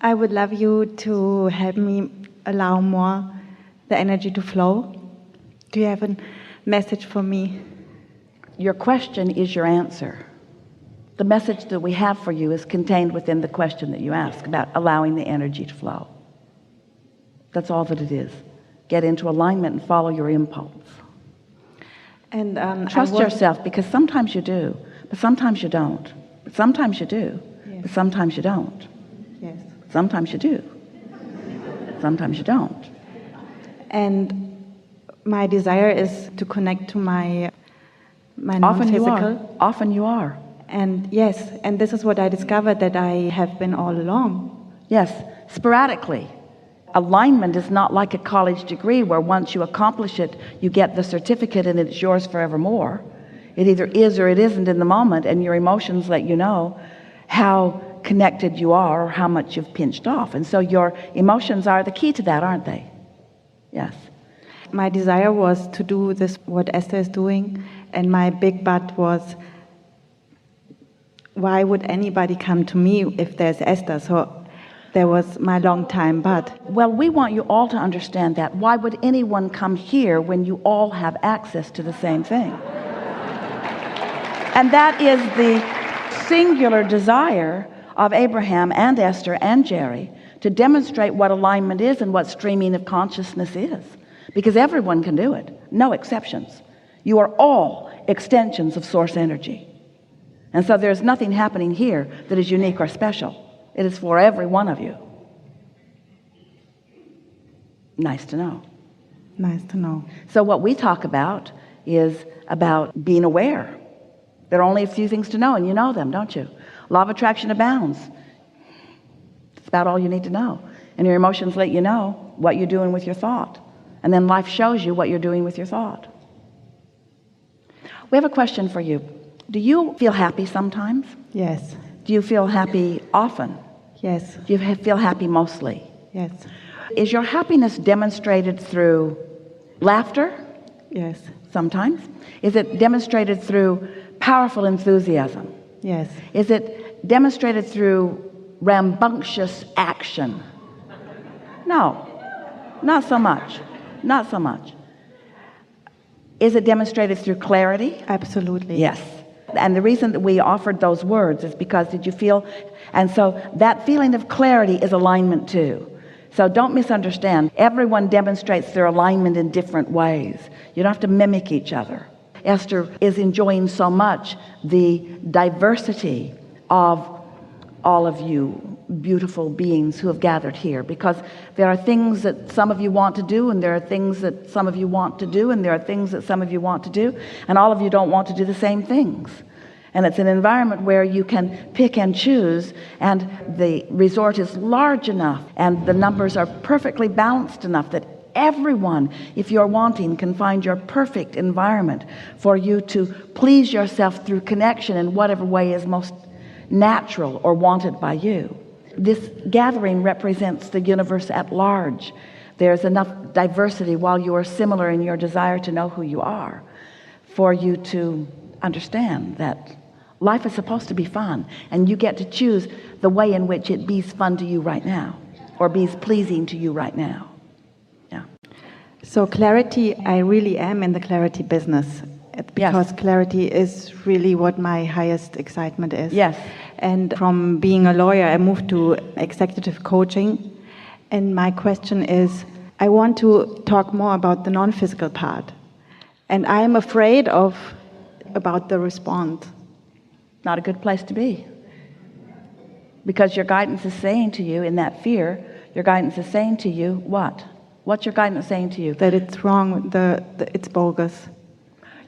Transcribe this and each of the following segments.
I would love you to help me allow more the energy to flow. Do you have a message for me? Your question is your answer. The message that we have for you is contained within the question that you ask about allowing the energy to flow. That's all that it is. Get into alignment and follow your impulse. And trust yourself, because sometimes you do, but sometimes you don't. But sometimes you do, yes. But sometimes you don't. Yes. Sometimes you do. Sometimes you don't. And my desire is to connect to my non-physical. Often you are. And yes, and this is what I discovered that I have been all along. Yes, sporadically. Alignment is not like a college degree where once you accomplish it, you get the certificate and it's yours forevermore. It either is or it isn't in the moment, and your emotions let you know how connected you are or how much you've pinched off. And so your emotions are the key to that, aren't they? Yes. My desire was to do this, what Esther is doing, and my big but was, why would anybody come to me if there's Esther? So there was my long time but. Well, we want you all to understand that. Why would anyone come here when you all have access to the same thing? And that is the singular desire of Abraham and Esther and Jerry, to demonstrate what alignment is and what streaming of consciousness is. Because everyone can do it, no exceptions. You are all extensions of source energy. And so there's nothing happening here that is unique or special. It is for every one of you. Nice to know. Nice to know. So what we talk about is about being aware. There are only a few things to know, and you know them, don't you? Law of attraction abounds. It's about all you need to know. And your emotions let you know what you're doing with your thought. And then life shows you what you're doing with your thought. We have a question for you. Do you feel happy sometimes? Yes. Do you feel happy often? Yes. Do you feel happy mostly? Yes. Is your happiness demonstrated through laughter? Yes. Sometimes. Is it demonstrated through powerful enthusiasm? Yes. Is it demonstrated through rambunctious action? No, not so much. Not so much. Is it demonstrated through clarity? Absolutely. Yes. And the reason that we offered those words is because did you feel, and so that feeling of clarity is alignment too. So don't misunderstand. Everyone demonstrates their alignment in different ways. You don't have to mimic each other. Esther is enjoying so much the diversity of all of you beautiful beings who have gathered here, because there are things that some of you want to do, and there are things that some of you want to do, and there are things that some of you want to do, and all of you don't want to do the same things. And it's an environment where you can pick and choose, and the resort is large enough and the numbers are perfectly balanced enough that everyone, if you're wanting, can find your perfect environment for you to please yourself through connection in whatever way is most natural or wanted by you. This gathering represents the universe at large. There's enough diversity, while you are similar in your desire to know who you are, for you to understand that life is supposed to be fun, and you get to choose the way in which it be's fun to you right now, or be's pleasing to you right now. Yeah. So clarity, I really am in the clarity business, because yes, clarity is really what my highest excitement is. Yes. And from being a lawyer, I moved to executive coaching. And my question is, I want to talk more about the non-physical part. And I am afraid about the response. Not a good place to be. Because your guidance is saying to you, in that fear, your guidance is saying to you, what? What's your guidance saying to you? That it's wrong, it's bogus.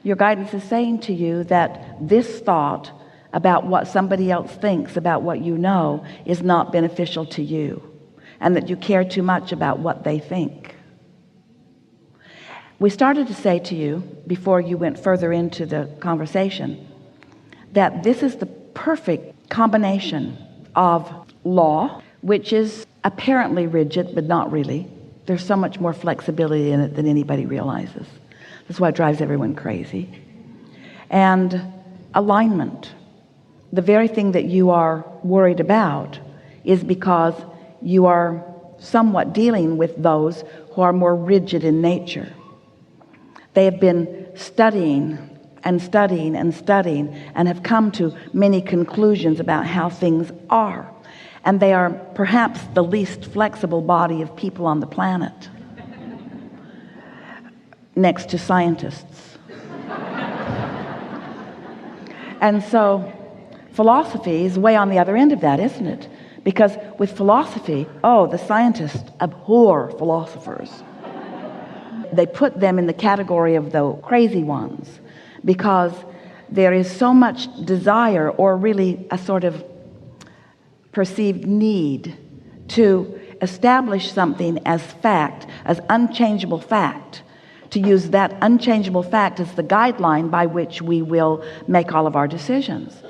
Your guidance is saying to you that this thought about what somebody else thinks about what you know is not beneficial to you, and that you care too much about what they think. We started to say to you, before you went further into the conversation, that this is the perfect combination of law, which is apparently rigid, but not really. There's so much more flexibility in it than anybody realizes. That's why it drives everyone crazy. And alignment. The very thing that you are worried about is because you are somewhat dealing with those who are more rigid in nature. They have been studying and studying and studying and have come to many conclusions about how things are. And they are perhaps the least flexible body of people on the planet, next to scientists. And so philosophy is way on the other end of that, isn't it? Because with philosophy, the scientists abhor philosophers. They put them in the category of the crazy ones, because there is so much desire, or really a sort of perceived need, to establish something as fact, as unchangeable fact, to use that unchangeable fact as the guideline by which we will make all of our decisions.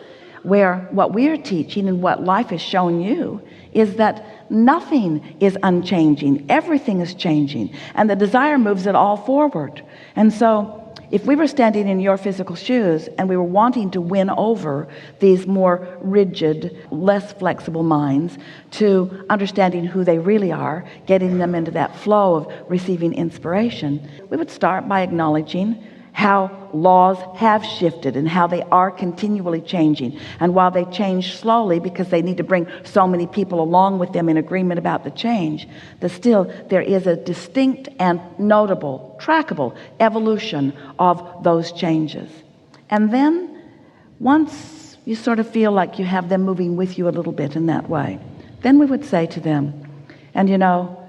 Where what we're teaching and what life has shown you is that nothing is unchanging, everything is changing, and the desire moves it all forward. And so if we were standing in your physical shoes and we were wanting to win over these more rigid, less flexible minds to understanding who they really are, getting them into that flow of receiving inspiration, we would start by acknowledging how laws have shifted and how they are continually changing. And while they change slowly because they need to bring so many people along with them in agreement about the change, that still there is a distinct and notable, trackable evolution of those changes. And then once you sort of feel like you have them moving with you a little bit in that way, then we would say to them, and you know,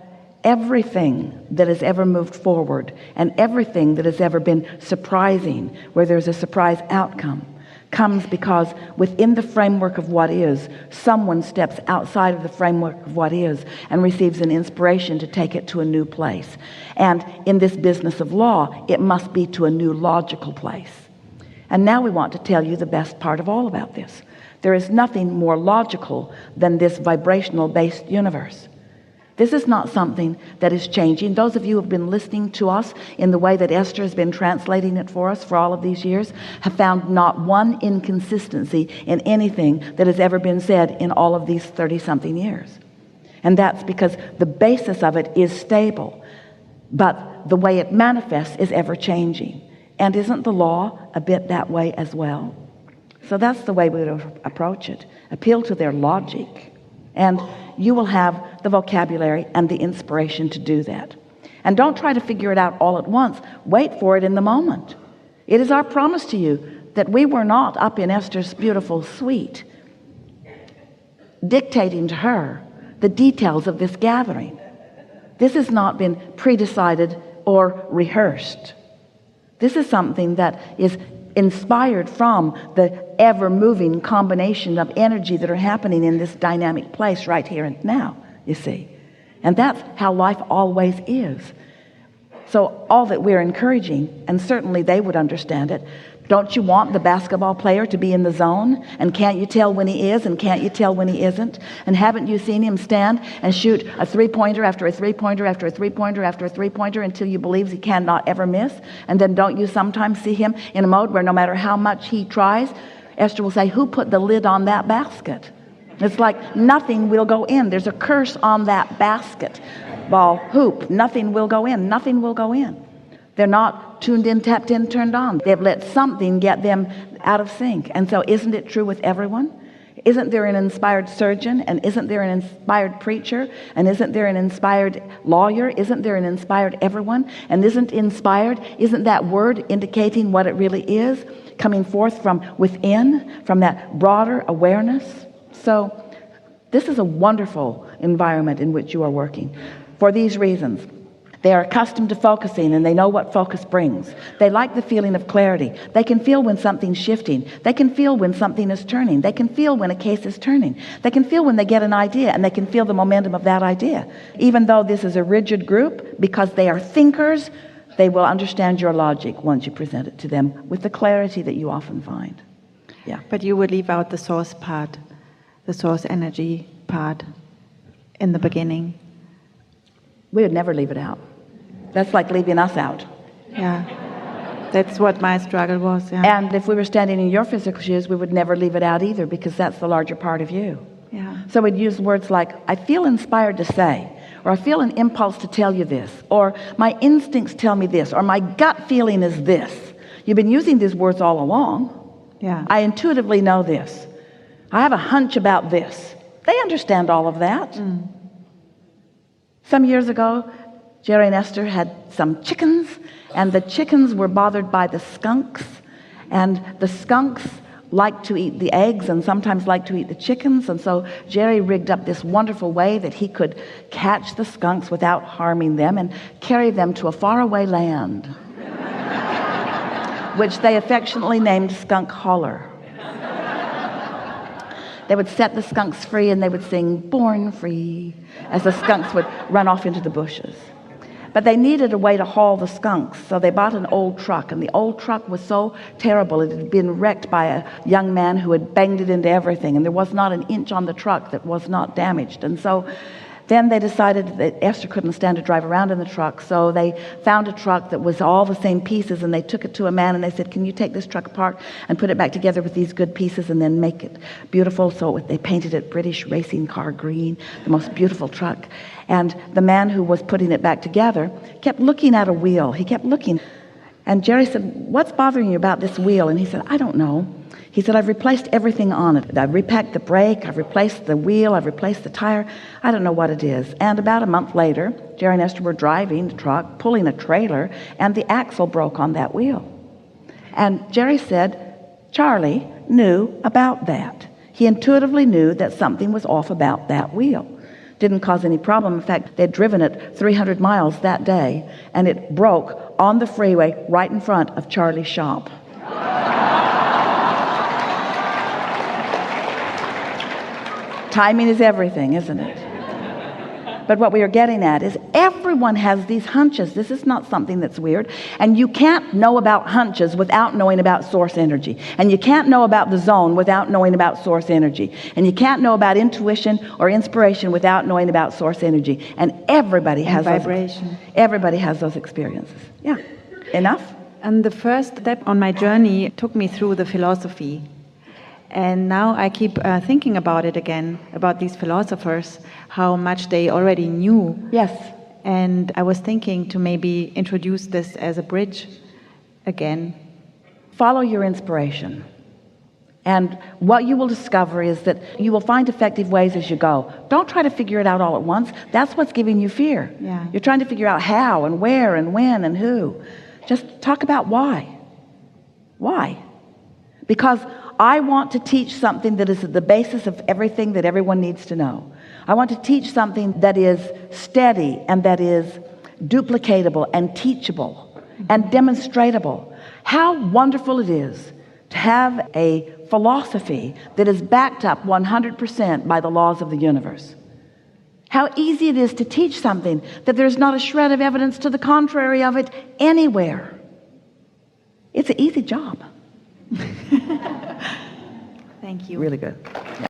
everything that has ever moved forward and everything that has ever been surprising, where there's a surprise outcome, comes because within the framework of what is, someone steps outside of the framework of what is and receives an inspiration to take it to a new place. And in this business of law, it must be to a new logical place. And now we want to tell you the best part of all about this. There is nothing more logical than this vibrational based universe. This is not something that is changing. Those of you who have been listening to us in the way that Esther has been translating it for us for all of these years have found not one inconsistency in anything that has ever been said in all of these 30-something years. And that's because the basis of it is stable, but the way it manifests is ever changing. And isn't the law a bit that way as well? So that's the way we would approach it. Appeal to their logic. And you will have the vocabulary and the inspiration to do that. And don't try to figure it out all at once. Wait for it in the moment. It is our promise to you that we were not up in Esther's beautiful suite dictating to her the details of this gathering. This has not been pre-decided or rehearsed. This is something that is inspired from the ever-moving combination of energy that are happening in this dynamic place right here and now, you see. And that's how life always is. So all that we're encouraging, and certainly they would understand it, don't you want the basketball player to be in the zone? And can't you tell when he is and can't you tell when he isn't? And haven't you seen him stand and shoot a three-pointer after a three-pointer after a three-pointer after a three-pointer until you believe he cannot ever miss? And then don't you sometimes see him in a mode where no matter how much he tries, Esther will say, who put the lid on that basket? It's like nothing will go in. There's a curse on that basketball hoop. Nothing will go in. Nothing will go in. They're not tuned in, tapped in, turned on. They've let something get them out of sync. And so isn't it true with everyone? Isn't there an inspired surgeon? And isn't there an inspired preacher? And isn't there an inspired lawyer? Isn't there an inspired everyone? And isn't that word indicating what it really is, coming forth from within, from that broader awareness? So this is a wonderful environment in which you are working. For these reasons, they are accustomed to focusing and they know what focus brings. They like the feeling of clarity. They can feel when something's shifting. They can feel when something is turning. They can feel when a case is turning. They can feel when they get an idea and they can feel the momentum of that idea. Even though this is a rigid group, because they are thinkers, they will understand your logic once you present it to them with the clarity that you often find. Yeah. But you would leave out the source part, the source energy part in the beginning. We would never leave it out. That's like leaving us out. Yeah, that's what my struggle was. Yeah. And if we were standing in your physical shoes, we would never leave it out either, because that's the larger part of you. Yeah. So we'd use words like, I feel inspired to say, or I feel an impulse to tell you this, or my instincts tell me this, or my gut feeling is this. You've been using these words all along. Yeah. I intuitively know this. I have a hunch about this. They understand all of that. Some years ago, Jerry and Esther had some chickens, and the chickens were bothered by the skunks, and the skunks like to eat the eggs and sometimes like to eat the chickens. And so Jerry rigged up this wonderful way that he could catch the skunks without harming them and carry them to a faraway land, which they affectionately named Skunk Holler. They would set the skunks free and they would sing "Born Free" as the skunks would run off into the bushes. But they needed a way to haul the skunks, so they bought an old truck, and the old truck was so terrible it had been wrecked by a young man who had banged it into everything, and there was not an inch on the truck that was not damaged. And so then they decided that Esther couldn't stand to drive around in the truck, so they found a truck that was all the same pieces, and they took it to a man and they said, can you take this truck apart and put it back together with these good pieces and then make it beautiful? So they painted it British racing car green, the most beautiful truck. And the man who was putting it back together kept looking at a wheel. He kept looking. And Jerry said, what's bothering you about this wheel? And he said, I don't know. He said, I've replaced everything on it. I've repacked the brake, I've replaced the wheel, I've replaced the tire. I don't know what it is. And about a month later, Jerry and Esther were driving the truck, pulling a trailer, and the axle broke on that wheel. And Jerry said, Charlie knew about that. He intuitively knew that something was off about that wheel. Didn't cause any problem. In fact, they'd driven it 300 miles that day, and it broke on the freeway right in front of Charlie's shop. Timing is everything, isn't it? But what we are getting at is everyone has these hunches. This is not something that's weird. And you can't know about hunches without knowing about source energy. And you can't know about the zone without knowing about source energy. And you can't know about intuition or inspiration without knowing about source energy. And everybody has vibration. Everybody has those experiences. Yeah. Enough? And the first step on my journey took me through the philosophy. And now I keep thinking about it again, about these philosophers, how much they already knew. Yes. And I was thinking to maybe introduce this as a bridge again. Follow your inspiration. And what you will discover is that you will find effective ways as you go. Don't try to figure it out all at once. That's what's giving you fear. Yeah. You're trying to figure out how and where and when and who. Just talk about why. Why? Because I want to teach something that is at the basis of everything that everyone needs to know. I want to teach something that is steady and that is duplicatable and teachable and demonstratable. How wonderful it is to have a philosophy that is backed up 100% by the laws of the universe. How easy it is to teach something that there's not a shred of evidence to the contrary of it anywhere. It's an easy job. Thank you. Really good.